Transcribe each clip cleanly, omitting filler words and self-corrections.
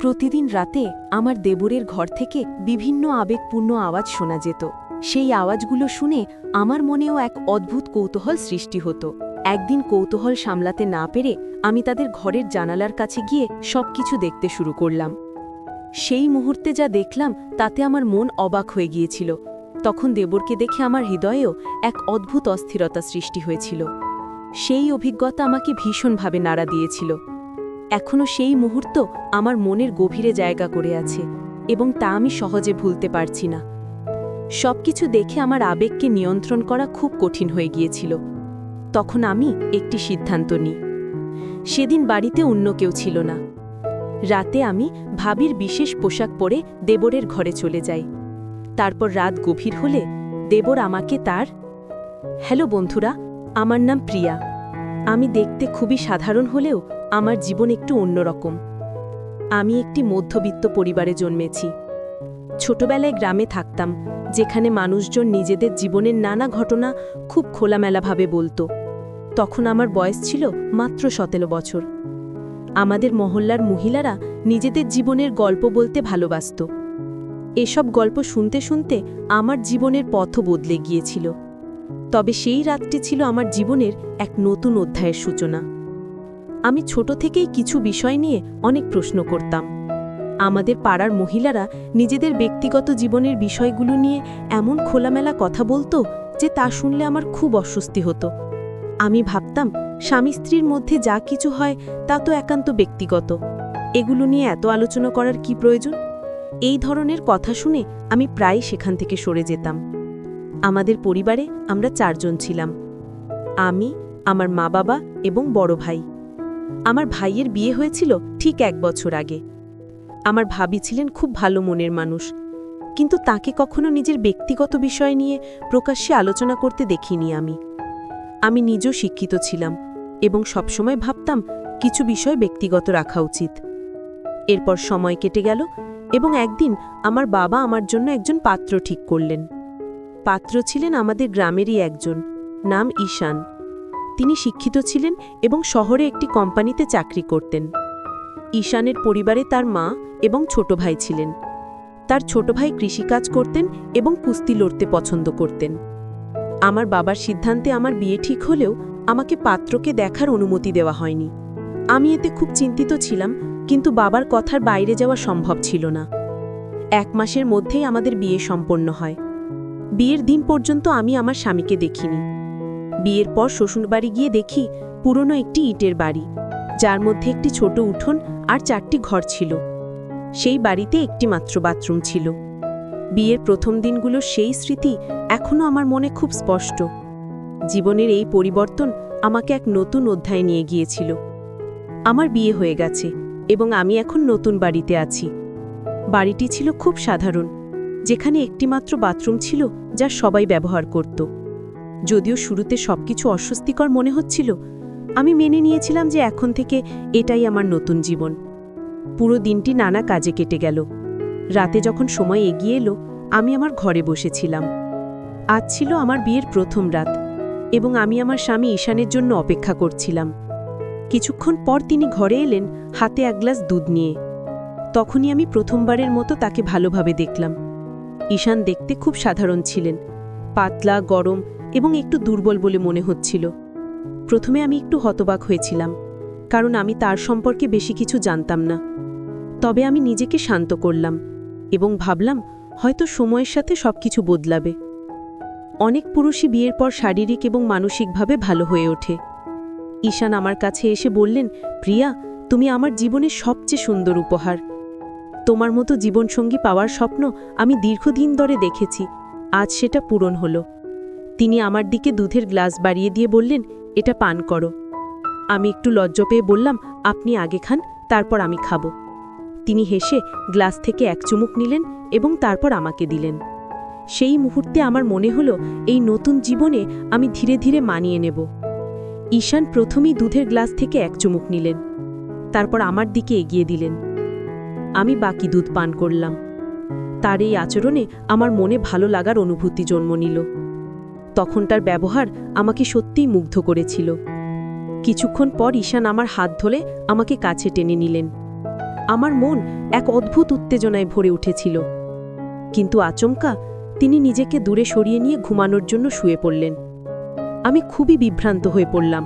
প্রতিদিন রাতে আমার দেবরের ঘর থেকে বিভিন্ন আবেগপূর্ণ আওয়াজ শোনা যেত। সেই আওয়াজগুলো শুনে আমার মনেও এক অদ্ভুত কৌতূহল সৃষ্টি হতো। একদিন কৌতূহল সামলাতে না পেরে আমি তাদের ঘরের জানালার কাছে গিয়ে সবকিছু দেখতে শুরু করলাম। সেই মুহূর্তে যা দেখলাম তাতে আমার মন অবাক হয়ে গিয়েছিল। তখন দেবরকে দেখে আমার হৃদয়েও এক অদ্ভুত অস্থিরতা সৃষ্টি হয়েছিল। সেই অভিজ্ঞতা আমাকে ভীষণভাবে নাড়া দিয়েছিল। এখনও সেই মুহূর্ত আমার মনের গভীরে জায়গা করে আছে এবং তা আমি সহজে ভুলতে পারছি না। সবকিছু দেখে আমার আবেগকে নিয়ন্ত্রণ করা খুব কঠিন হয়ে গিয়েছিল। তখন আমি একটি সিদ্ধান্ত নিই। সেদিন বাড়িতে অন্য কেউ ছিল না। রাতে আমি ভাবির বিশেষ পোশাক পরে দেবরের ঘরে চলে যাই। তারপর রাত গভীর হলে দেবর আমাকে তার হ্যালো বন্ধুরা, আমার নাম প্রিয়া। আমি দেখতে খুবই সাধারণ হলেও আমার জীবন একটু অন্যরকম। আমি একটি মধ্যবিত্ত পরিবারে জন্মেছি। ছোটবেলায় গ্রামে থাকতাম, যেখানে মানুষজন নিজেদের জীবনের নানা ঘটনা খুব খোলামেলাভাবে বলতো। তখন আমার বয়স ছিল মাত্র 17 বছর। আমাদের মহল্লার মহিলারা নিজেদের জীবনের গল্প বলতে ভালোবাসত। এসব গল্প শুনতে শুনতে আমার জীবনের পথও বদলে গিয়েছিল। তবে সেই রাতটি ছিল আমার জীবনের এক নতুন অধ্যায়ের সূচনা। আমি ছোট থেকেই কিছু বিষয় নিয়ে অনেক প্রশ্ন করতাম। আমাদের পাড়ার মহিলারা নিজেদের ব্যক্তিগত জীবনের বিষয়গুলো নিয়ে এমন খোলামেলা কথা বলতো যে তা শুনলে আমার খুব অস্বস্তি হতো। আমি ভাবতাম, স্বামী স্ত্রীর মধ্যে যা কিছু হয় তা তো একান্ত ব্যক্তিগত, এগুলো নিয়ে এত আলোচনা করার কি প্রয়োজন? এই ধরনের কথা শুনে আমি প্রায় সেখান থেকে সরে যেতাম। আমাদের পরিবারে আমরা 4 জন ছিলাম। আমি, আমার মা বাবা এবং বড় ভাই। আমার ভাইয়ের বিয়ে হয়েছিল ঠিক 1 বছর আগে। আমার ভাবি ছিলেন খুব ভালো মনের মানুষ, কিন্তু তাকে কখনো নিজের ব্যক্তিগত বিষয় নিয়ে প্রকাশ্যে আলোচনা করতে দেখিনি আমি নিজেও শিক্ষিত ছিলাম এবং সবসময় ভাবতাম কিছু বিষয় ব্যক্তিগত রাখা উচিত। এরপর সময় কেটে গেল এবং একদিন আমার বাবা আমার জন্য একজন পাত্র ঠিক করলেন। পাত্র ছিলেন আমাদের গ্রামেরই একজন, নাম ঈশান। তিনি শিক্ষিত ছিলেন এবং শহরে একটি কোম্পানিতে চাকরি করতেন। ঈশানের পরিবারে তার মা এবং ছোট ভাই ছিলেন। তার ছোট ভাই কৃষিকাজ করতেন এবং কুস্তি লড়তে পছন্দ করতেন। আমার বাবার সিদ্ধান্তে আমার বিয়ে ঠিক হলেও আমাকে পাত্রকে দেখার অনুমতি দেওয়া হয়নি। আমি এতে খুব চিন্তিত ছিলাম, কিন্তু বাবার কথার বাইরে যাওয়া সম্ভব ছিল না। 1 মাসের মধ্যেই আমাদের বিয়ে সম্পন্ন হয়। বিয়ের দিন পর্যন্ত আমি আমার স্বামীকে দেখিনি। বিয়ের পর শ্বশুরবাড়ি গিয়ে দেখি পুরনো একটি ইটের বাড়ি, যার মধ্যে একটি ছোট উঠোন আর 4টি ঘর ছিল। সেই বাড়িতে একটি মাত্র বাথরুম ছিল। বিয়ের প্রথম দিনগুলোর সেই স্মৃতি এখনও আমার মনে খুব স্পষ্ট। জীবনের এই পরিবর্তন আমাকে এক নতুন অধ্যায়ে নিয়ে গিয়েছিল। আমার বিয়ে হয়ে গেছে এবং আমি এখন নতুন বাড়িতে আছি। বাড়িটি ছিল খুব সাধারণ, যেখানে একটিমাত্র বাথরুম ছিল যা সবাই ব্যবহার করত। যদিও শুরুতে সবকিছু অস্বস্তিকর মনে হচ্ছিল, আমি মেনে নিয়েছিলাম যে এখন থেকে এটাই আমার নতুন জীবন। পুরো দিনটি নানা কাজে কেটে গেল। রাতে যখন সময় এগিয়ে এলো, আমি আমার ঘরে বসেছিলাম। আজ ছিল আমার বিয়ের প্রথম রাত এবং আমি আমার স্বামী ঈশানের জন্য অপেক্ষা করছিলাম। কিছুক্ষণ পর তিনি ঘরে এলেন, হাতে 1 গ্লাস দুধ নিয়ে। তখনই আমি প্রথমবারের মতো তাকে ভালোভাবে দেখলাম। ঈশান দেখতে খুব সাধারণ ছিলেন, পাতলা, গরম এবং একটু দুর্বল বলে মনে হচ্ছিল। প্রথমে আমি একটু হতবাক হয়েছিলাম, কারণ আমি তার সম্পর্কে বেশি কিছু জানতাম না। তবে আমি নিজেকে শান্ত করলাম এবং ভাবলাম হয়তো সময়ের সাথে সবকিছু বদলাবে। অনেক পুরুষই বিয়ের পর শারীরিক এবং মানসিকভাবে ভালো হয়ে ওঠে। ঈশান আমার কাছে এসে বললেন, প্রিয়া, তুমি আমার জীবনের সবচেয়ে সুন্দর উপহার। তোমার মতো জীবনসঙ্গী পাওয়ার স্বপ্ন আমি দীর্ঘদিন ধরে দেখেছি, আজ সেটা পূরণ হলো। তিনি আমার দিকে দুধের গ্লাস বাড়িয়ে দিয়ে বললেন, এটা পান করো। আমি একটু লজ্জা পেয়ে বললাম, আপনি আগে খান, তারপর আমি খাব। তিনি হেসে গ্লাস থেকে 1 চুমুক নিলেন এবং তারপর আমাকে দিলেন। সেই মুহূর্তে আমার মনে হলো এই নতুন জীবনে আমি ধীরে ধীরে মানিয়ে নেব। ঈশান প্রথমেই দুধের গ্লাস থেকে 1 চুমুক নিলেন, তারপর আমার দিকে এগিয়ে দিলেন। আমি বাকি দুধ পান করলাম। তার এই আচরণে আমার মনে ভালো লাগার অনুভূতি জন্ম নিল। তখন তার ব্যবহার আমাকে সত্যিই মুগ্ধ করেছিল। কিছুক্ষণ পর ঈশান আমার হাত ধরে আমাকে কাছে টেনে নিলেন। আমার মন এক অদ্ভুত উত্তেজনায় ভরে উঠেছিল। কিন্তু আচমকা তিনি নিজেকে দূরে সরিয়ে নিয়ে ঘুমানোর জন্য শুয়ে পড়লেন। আমি খুবই বিভ্রান্ত হয়ে পড়লাম।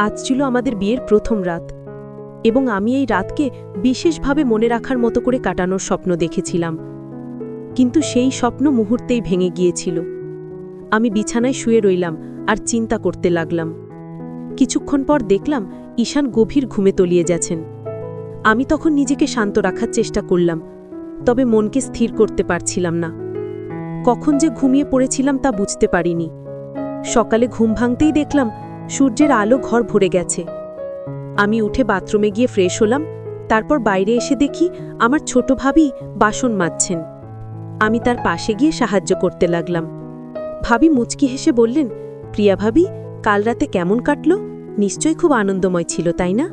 আজ ছিল আমাদের বিয়ের প্রথম রাত, এবং আমি এই রাতকে বিশেষভাবে মনে রাখার মতো করে কাটানোর স্বপ্ন দেখেছিলাম। কিন্তু সেই স্বপ্ন মুহূর্তেই ভেঙে গিয়েছিল। আমি বিছানায় শুয়ে রইলাম আর চিন্তা করতে লাগলাম। কিছুক্ষণ পর দেখলাম ঈশান গভীর ঘুমে তলিয়ে যাচ্ছেন। আমি তখন নিজেকে শান্ত রাখার চেষ্টা করলাম, তবে মনকে স্থির করতে পারছিলাম না। কখন যে ঘুমিয়ে পড়েছিলাম তা বুঝতে পারিনি। সকালে ঘুম ভাঙতেই দেখলাম সূর্যের আলো ঘর ভরে গেছে। আমি উঠে বাথরুমে গিয়ে ফ্রেশ হলাম। তারপর বাইরে এসে দেখি আমার ছোট ভাবি বাসন মাজছেন। আমি তার পাশে গিয়ে সাহায্য করতে লাগলাম। ভাবি মুচকি হেসে বললেন, প্রিয়া ভাবি, কাল রাতে কেমন কাটল? নিশ্চয়ই খুব আনন্দময় ছিল, তাই না?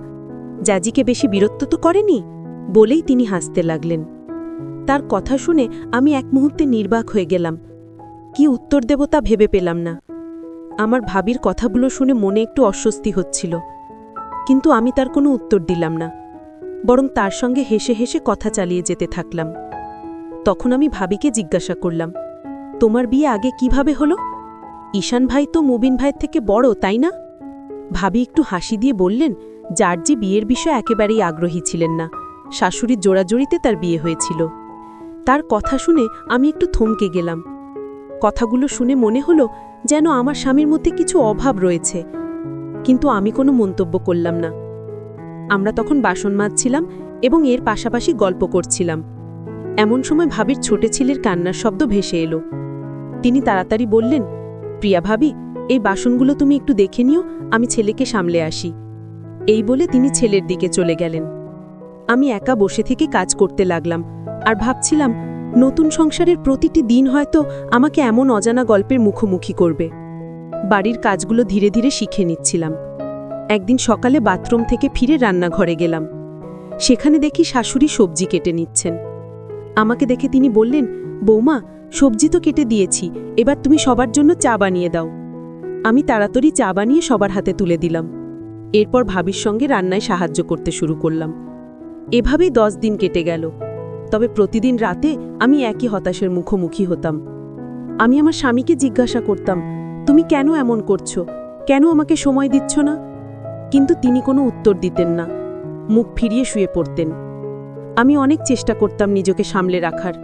জাজিকে বেশি বিরক্ত তো করেনি? বলেই তিনি হাসতে লাগলেন। তার কথা শুনে আমি এক মুহূর্তে নির্বাক হয়ে গেলাম। কি উত্তর দেব তা ভেবে পেলাম না। আমার ভাবির কথাগুলো শুনে মনে একটু অস্বস্তি হচ্ছিল, কিন্তু আমি তার কোনো উত্তর দিলাম না, বরং তার সঙ্গে হেসে হেসে কথা চালিয়ে যেতে থাকলাম। তখন আমি ভাবিকে জিজ্ঞাসা করলাম, তোমার বিয়ে আগে কিভাবে হলো? ঈশান ভাই তো মুবিন ভাইয়ের থেকে বড়, তাই না? ভাবি একটু হাসি দিয়ে বললেন, জার্জি বিয়ের বিষয়ে একেবারেই আগ্রহী ছিলেন না। শাশুড়ির জোড়াজড়িতে তার বিয়ে হয়েছিল। তার কথা শুনে আমি একটু থমকে গেলাম। কথাগুলো শুনে মনে হলো যেন আমার স্বামীর মধ্যে কিছু অভাব রয়েছে, কিন্তু আমি কোনো মন্তব্য করলাম না। আমরা তখন বাসন মাজছিলাম এবং এর পাশাপাশি গল্প করছিলাম। এমন সময় ভাবির ছোট ছেলের কান্নার শব্দ ভেসে এলো। তিনি তাড়াতাড়ি বললেন, প্রিয়া ভাবি, এই বাসনগুলো তুমি একটু দেখে নিও, আমি ছেলেকে সামলে আসি। এই বলে তিনি ছেলের দিকে চলে গেলেন। আমি একা বসে থেকে কাজ করতে লাগলাম আর ভাবছিলাম, নতুন সংসারের প্রতিটি দিন হয়তো আমাকে এমন অজানা গল্পের মুখোমুখি করবে। বাড়ির কাজগুলো ধীরে ধীরে শিখে নিচ্ছিলাম। একদিন সকালে বাথরুম থেকে ফিরে রান্নাঘরে গেলাম। সেখানে দেখি শাশুড়ি সবজি কেটে নিচ্ছেন। আমাকে দেখে তিনি বললেন, বৌমা, সবজি তো কেটে দিয়েছি, এবার তুমি সবার জন্য চা বানিয়ে দাও। আমি তাড়াতাড়ি চা বানিয়ে সবার হাতে তুলে দিলাম। এরপর ভাবির সঙ্গে রান্নায় সাহায্য করতে শুরু করলাম। এভাবেই 10 দিন কেটে গেল। তবে প্রতিদিন রাতে আমি একই হতাশার মুখোমুখি হতাম। আমি আমার স্বামীকে জিজ্ঞাসা করতাম, তুমি কেন এমন করছো? কেন আমাকে সময় দিচ্ছ না? কিন্তু তিনি কোনো উত্তর দিতেন না, মুখ ফিরিয়ে শুয়ে পড়তেন। আমি অনেক চেষ্টা করতাম নিজেকে সামলে রাখার।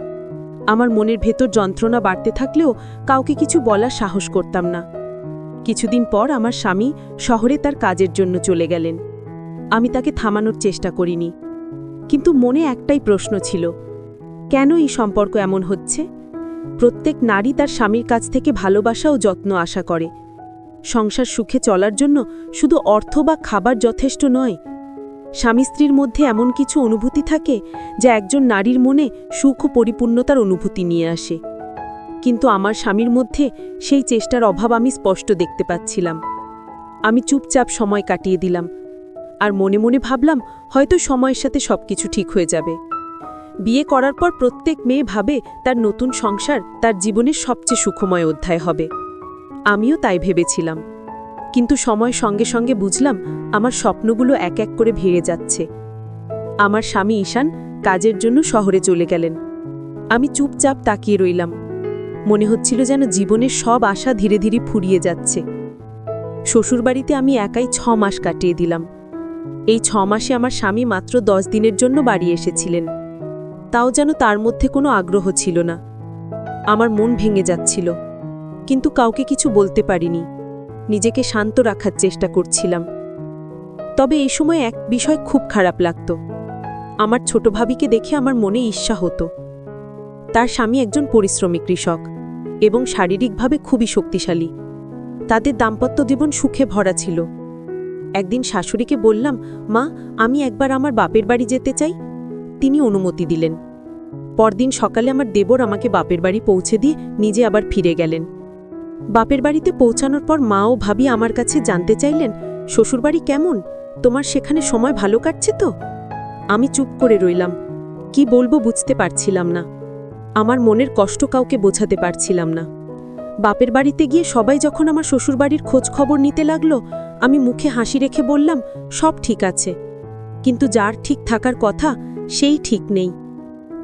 আমার মনের ভেতর যন্ত্রণা বাড়তে থাকলেও কাউকে কিছু বলার সাহস করতাম না। কিছুদিন পর আমার স্বামী শহরে তার কাজের জন্য চলে গেলেন। আমি তাকে থামানোর চেষ্টা করিনি, কিন্তু মনে একটাই প্রশ্ন ছিল, কেন এই সম্পর্ক এমন হচ্ছে? প্রত্যেক নারী তার স্বামীর কাছ থেকে ভালোবাসা ও যত্ন আশা করে। সংসার সুখে চলার জন্য শুধু অর্থ বা খাবার যথেষ্ট নয়। স্বামী স্ত্রীর মধ্যে এমন কিছু অনুভূতি থাকে যা একজন নারীর মনে সুখ ও পরিপূর্ণতার অনুভূতি নিয়ে আসে। কিন্তু আমার স্বামীর মধ্যে সেই চেষ্টার অভাব আমি স্পষ্ট দেখতে পাচ্ছিলাম। আমি চুপচাপ সময় কাটিয়ে দিলাম, আর মনে মনে ভাবলাম, হয়তো সময়ের সাথে সবকিছু ঠিক হয়ে যাবে। বিয়ে করার পর প্রত্যেক মেয়ে ভাবে তার নতুন সংসার তার জীবনের সবচেয়ে সুখময় অধ্যায় হবে। আমিও তাই ভেবেছিলাম, কিন্তু সময় সঙ্গে সঙ্গে বুঝলাম আমার স্বপ্নগুলো এক এক করে ভেঙে যাচ্ছে। আমার স্বামী ঈশান কাজের জন্য শহরে চলে গেলেন। আমি চুপচাপ তাকিয়ে রইলাম। মনে হচ্ছিল যেন জীবনের সব আশা ধীরে ধীরে ফুরিয়ে যাচ্ছে। শ্বশুরবাড়িতে আমি একাই 6 মাস কাটিয়ে দিলাম। এই 6 মাসে আমার স্বামী মাত্র 10 দিনের জন্য বাড়ি এসেছিলেন। তাও যেন তার মধ্যে কোনো আগ্রহ ছিল না। আমার মন ভেঙে যাচ্ছিল, কিন্তু কাউকে কিছু বলতে পারিনি। নিজেকে শান্ত রাখার চেষ্টা করছিলাম। তবে এই সময় এক বিষয় খুব খারাপ লাগত। আমার ছোট ভাবিকে দেখে আমার মনে ঈর্ষা হতো। তার স্বামী একজন পরিশ্রমী কৃষক এবং শারীরিকভাবে খুবই শক্তিশালী। তাদের দাম্পত্য জীবন সুখে ভরা ছিল। একদিন শাশুড়িকে বললাম, মা, আমি একবার আমার বাপের বাড়ি যেতে চাই। তিনি অনুমতি দিলেন। পরদিন সকালে আমার দেবর আমাকে বাপের বাড়ি পৌঁছে দিয়ে নিজে আবার ফিরে গেলেন। বাপের বাড়িতে পৌঁছানোর পর মা ও ভাবি আমার কাছে জানতে চাইলেন, শ্বশুরবাড়ি কেমন? তোমার সেখানে সময় ভালো কাটছে তো? আমি চুপ করে রইলাম। কি বলবো বুঝতে পারছিলাম না। আমার মনের কষ্ট কাউকে বোঝাতে পারছিলাম না। বাপের বাড়িতে গিয়ে সবাই যখন আমার শ্বশুরবাড়ির খোঁজ খবর নিতে লাগলো, আমি মুখে হাসি রেখে বললাম, সব ঠিক আছে। কিন্তু যার ঠিক থাকার কথা সেই ঠিক নেই।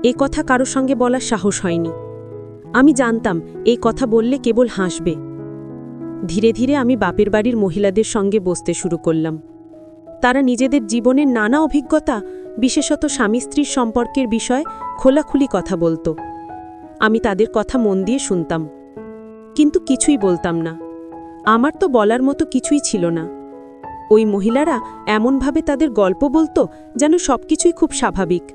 এ কথা কারো সঙ্গে বলার সাহস হয়নি। আমি জানতাম এই কথা বললে কেবল হাসবে। ধীরে ধীরে আমি বাপের বাড়ির মহিলাদের সঙ্গে বসতে শুরু করলাম। তারা নিজেদের জীবনের নানা অভিজ্ঞতা, বিশেষত স্বামী স্ত্রীর সম্পর্কের বিষয়ে খোলাখুলি কথা বলতো। আমি তাদের কথা মন দিয়ে শুনতাম, কিন্তু কিছুই বলতাম না। আমার তো বলার মতো কিছুই ছিল না। ওই মহিলারা এমনভাবে তাদের গল্প বলতো যেন সবকিছুই খুব স্বাভাবিক।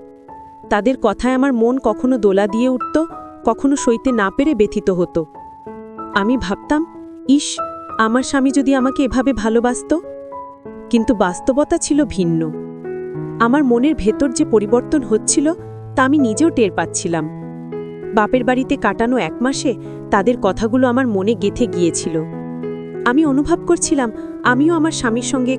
তাদের কথায় আমার মন কখনো দোলা দিয়ে উঠত, কখনো সইতে না পেরে ব্যথিত হতো। আমি ভাবতাম, ইস, আমার স্বামী যদি আমাকে এভাবে ভালোবাসত। কিন্তু বাস্তবতা ছিল ভিন্ন। আমার মনের ভেতর যে পরিবর্তন হচ্ছিল তা আমি নিজেও টের পাচ্ছিলাম। বাপের বাড়িতে কাটানো 1 মাসে তাদের কথাগুলো আমার মনে গেঁথে গিয়েছিল। আমি অনুভব করছিলাম আমিও আমার স্বামীর সঙ্গে